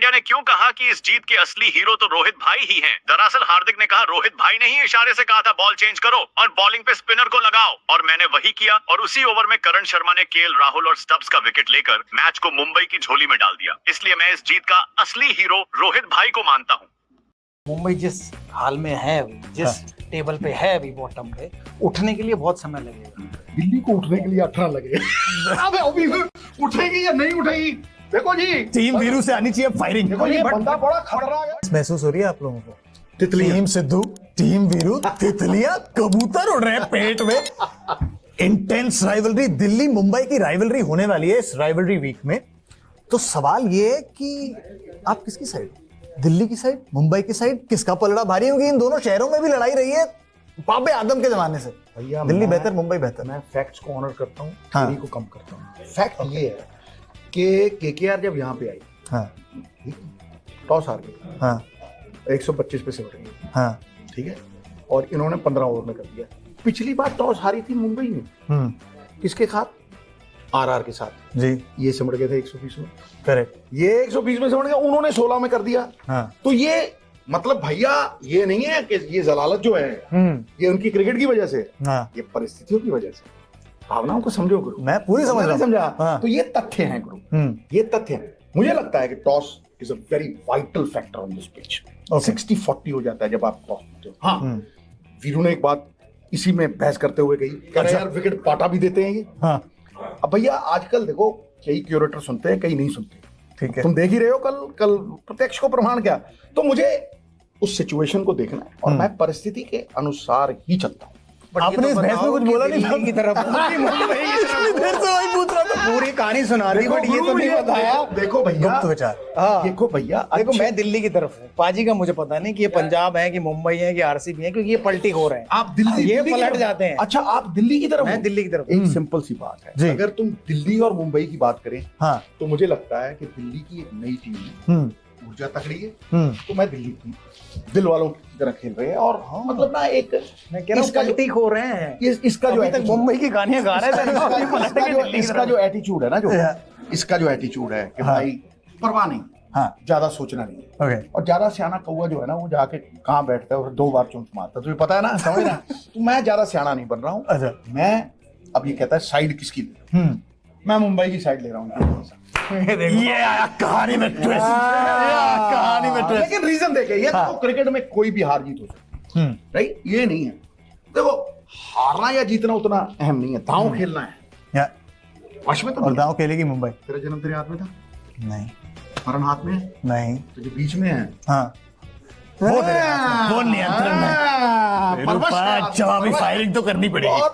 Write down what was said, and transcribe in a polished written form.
पांड्या ने क्यों कहा कि इस जीत के असली हीरो तो रोहित भाई ही हैं? दरअसल हार्दिक ने कहा रोहित भाई ने ही इशारे से कहा था बॉल चेंज करो और बॉलिंग पे स्पिनर को लगाओ, और मैंने वही किया और उसी ओवर में करण शर्मा ने केएल राहुल और स्टब्स का विकेट लेकर मैच को मुंबई की झोली में डाल दिया। इसलिए मैं इस जीत का असली हीरो रोहित भाई को मानता हूँ। मुंबई जिस हाल में है अभी, जिस टेबल पे है अभी बॉटम पे, उठने के लिए बहुत समय लगेगा। दिल्ली को उठने के लिए 18 लगेगा। अबे अभी उठेगी या नहीं उठेगी? देखो जी, टीम वीरू से आनी चाहिए फायरिंग। देखो ये बंदा बड़ा खतरा है। महसूस हो रही है आप लोगों को? तितलियां। टीम सिद्धू, टीम वीरू, तितलियां, कबूतर उड़ रहे हैं पेट में। इंटेंस राइवलरी, दिल्ली मुंबई की राइवलरी होने वाली है इस राइवलरी वीक में। तो सवाल ये है कि आप किसकी साइड? दिल्ली की साइड, मुंबई की साइड, किसका पलड़ा भारी? होगी इन दोनों शहरों में भी लड़ाई रही है बाबे आदम के जमाने से। भैया दिल्ली बेहतर, मुंबई बेहतर। मैं फैक्ट्स को ऑनर करता हूँ, हाँ। थ्योरी को कम करता हूँ। फैक्ट ये है कि केकेआर जब यहाँ पे आई, हाँ टॉस हार गई, हाँ 125 पे सिमट गई, हाँ ठीक है, और इन्होंने 15 ओवर में कर दिया। पिछली बार टॉस हारी थी मुंबई में, किसके साथ? आरआर के साथ जी, ये सिमट गए थे 120 में, करेक्ट। ये 120 में सिमट गए, उन्होंने 16 में कर दिया। हाँ तो ये मतलब भैया ये नहीं है कि ये जलालत जो है ये उनकी क्रिकेट की वजह से, हाँ ये परिस्थितियों की वजह से। भावनाओं को समझो गुरु, मैं पूरी समझ रहा हूँ। समझा? हाँ। तो ये तथ्य हैं गुरु, ये तथ्य हैं। मुझे लगता है कि toss is a very vital factor on this pitch. 60-40 हो जाता है जब आप टॉस करते हो। हाँ, वीरू ने एक बात इसी में बहस करते हुए कही, कह रहे यार विकेट पाटा भी देते हैं ये। हाँ अब भैया आजकल देखो, कई क्यूरेटर सुनते हैं, कई नहीं सुनते। ठीक है। तुम देख ही रहे हो, कल प्रत्यक्ष को प्रमाण क्या। तो मुझे उस सिचुएशन को देखना है और मैं परिस्थिति के अनुसार ही चलता हूँ। आपने इस बहस में कुछ बोला नहीं था की तरफ फिर से वही पूछ रहा था। पूरी कहानी सुना दी, बट ये तो नहीं बताया। देखो भैया, गुप्त विचार। हाँ, देखो भैया, देखो मैं दिल्ली की तरफ हूँ, पाजी का मुझे पता नहीं कि ये पंजाब है कि मुंबई है कि आरसीबी है, क्योंकि ये पलटी हो रहे हैं। आप दिल्ली ये दिल्ली की पलट तरफ- जाते हैं। अच्छा, आप दिल्ली की तरफ मैं हो? दिल्ली की तरफ एक सिंपल सी बात जी। है, अगर तुम दिल्ली और मुंबई की बात करें हाँ तो मुझे लगता है कि दिल्ली की एक नई टीम है, ऊर्जा तगड़ी है, तो मैं दिल्ली की दिल वालों की तरह खेल रहे हैं। और मतलब ना एक मैं कह रहा हूँ इसका जो- पलटी हो रहे हैं। इसका जो अभी तक attitude- मुंबई की कहानियां गा रहे थे, अभी पलट के दिल्ली की इसका तरफ। जो एटीट्यूड है ना, जो इसका जो एटीट्यूड है कि भाई परवाह नहीं, हाँ ज्यादा सोचना नहीं है। ओके। और ज्यादा सियाना कौवा जो है ना, वो जाके कहाँ बैठता है और 2 बार चुंच मारता है, तुझे पता है ना, समझ ना। तो मैं ज्यादा सियाना नहीं बन रहा हूँ। अच्छा। मैं अब ये कहता है साइड किसकी ले, मैं मुंबई की साइड ले रहा हूँ। ये आया कहानी में ट्विस्ट, कहानी में ट्विस्ट। लेकिन रीजन देखे, ये तो क्रिकेट में कोई भी हार जीत हो सकती है, राइट? ये नहीं है, देखो हारना या जीतना उतना अहम नहीं है, दांव खेलना है। या, वश में तो और नहीं है। दांव खेलेगी मुंबई? तेरा जन्म तेरे हाथ में था, नहीं मरण हाथ में है, नहीं। तुझे बीच में है। हाँ वो तेरे हाथ में, वो नियंत्रण में। परवश है, जवाबी परवश। फायरिंग तो करनी पड़ेगी। बहुत